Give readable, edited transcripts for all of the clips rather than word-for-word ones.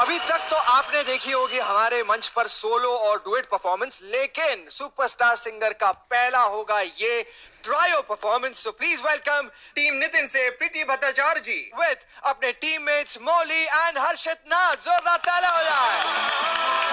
अभी तक तो आपने देखी होगी हमारे मंच पर सोलो और डुएट परफॉर्मेंस, लेकिन सुपरस्टार सिंगर का पहला होगा ये trio performance. So please welcome team Nitin से प्रीति भट्टाचार्य जी विद अपने टीममेट्स मौली एंड हर्षित नाथ। जोरदार तालियां हो जाए।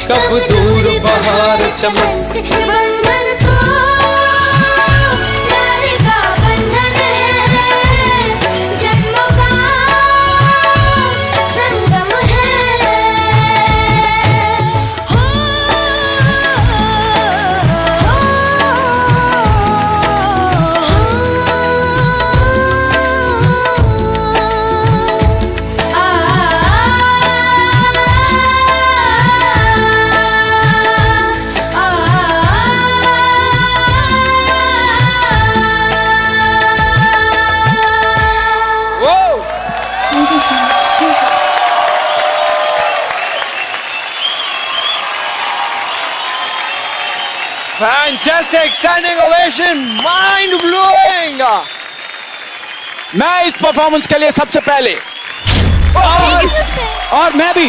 कब दूर बहार चमन से बंधन को प्यार का बंधन है, जन्मों का संगम है। हो Fantastic standing ovation, mind blowing। मैं इस परफॉर्मेंस के लिए सबसे पहले और मैं भी